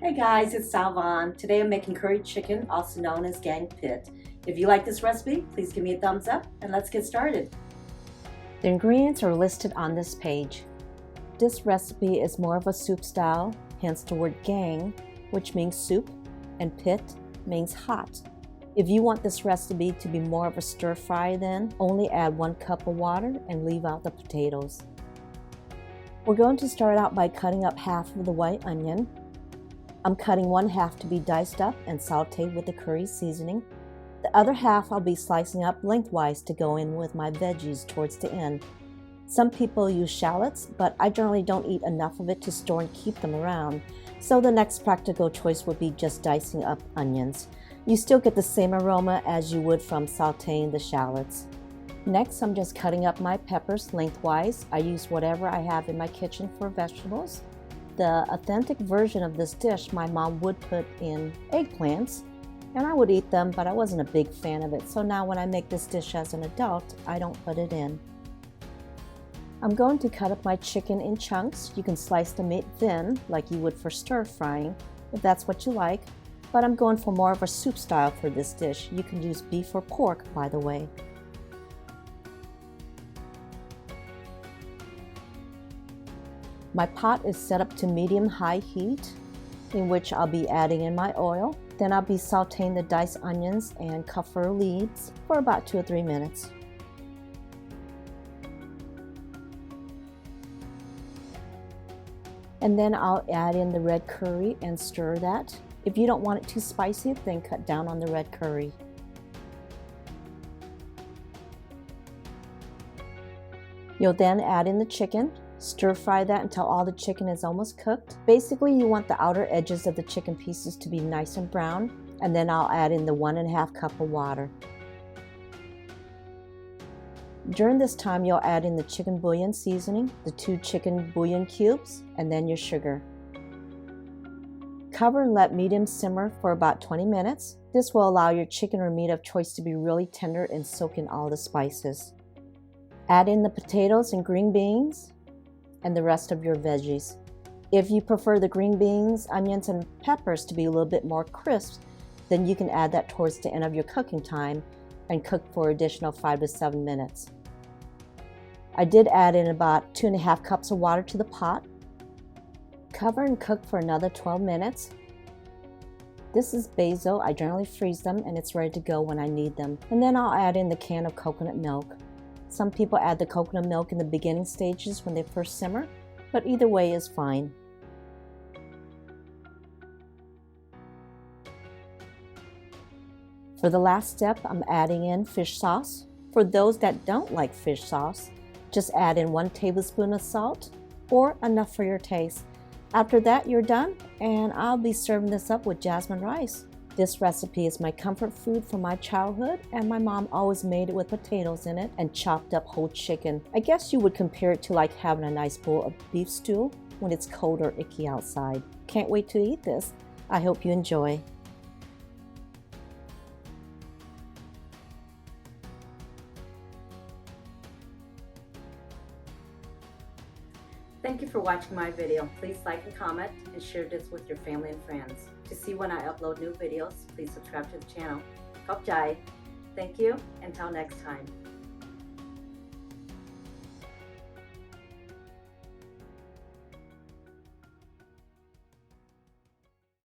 Hey guys, it's Salvan. Today I'm making curry chicken, also known as Ghang Phet. If you like this recipe, please give me a thumbs up and let's get started. The ingredients are listed on this page. This recipe is more of a soup style, hence the word Ghang, which means soup, and Phet means hot. If you want this recipe to be more of a stir fry, then only add 1 cup of water and leave out the potatoes. We're going to start out by cutting up half of the white onion. I'm cutting 1/2 to be diced up and sauteed with the curry seasoning. The other half I'll be slicing up lengthwise to go in with my veggies towards the end. Some people use shallots, but I generally don't eat enough of it to store and keep them around, so the next practical choice would be just dicing up onions. You still get the same aroma as you would from sauteing the shallots. Next, I'm just cutting up my peppers lengthwise. I use whatever I have in my kitchen for vegetables. The authentic version of this dish my mom would put in eggplants, and I would eat them, but I wasn't a big fan of it, so now when I make this dish as an adult, I don't put it in. I'm going to cut up my chicken in chunks. You can slice the meat thin, like you would for stir frying, if that's what you like, but I'm going for more of a soup style for this dish. You can use beef or pork, by the way. My pot is set up to medium-high heat, in which I'll be adding in my oil. Then I'll be sauteing the diced onions and Kaffir leaves for about 2 or 3 minutes. And then I'll add in the red curry and stir that. If you don't want it too spicy, then cut down on the red curry. You'll then add in the chicken. Stir fry that until all the chicken is almost cooked. Basically, you want the outer edges of the chicken pieces to be nice and brown, and then I'll add in the 1.5 cup of water. During this time, you'll add in the chicken bouillon seasoning, the 2 chicken bouillon cubes, and then your sugar. Cover and let medium simmer for about 20 minutes. This will allow your chicken or meat of choice to be really tender and soak in all the spices. Add in the potatoes and green beans, and the rest of your veggies. If you prefer the green beans, onions, and peppers to be a little bit more crisp, then you can add that towards the end of your cooking time and cook for additional 5 to 7 minutes. I did add in about 2.5 cups of water to the pot. Cover and cook for another 12 minutes. This is basil. I generally freeze them and it's ready to go when I need them. And then I'll add in the can of coconut milk. Some people add the coconut milk in the beginning stages when they first simmer, but either way is fine. For the last step, I'm adding in fish sauce. For those that don't like fish sauce, just add in 1 tablespoon of salt or enough for your taste. After that, you're done, and I'll be serving this up with jasmine rice. This recipe is my comfort food from my childhood, and my mom always made it with potatoes in it and chopped up whole chicken. I guess you would compare it to like having a nice bowl of beef stew when it's cold or icky outside. Can't wait to eat this. I hope you enjoy. Thank you for watching my video. Please like and comment and share this with your family and friends. To see when I upload new videos, please subscribe to the channel. Khop Jai. Thank you. Until next time.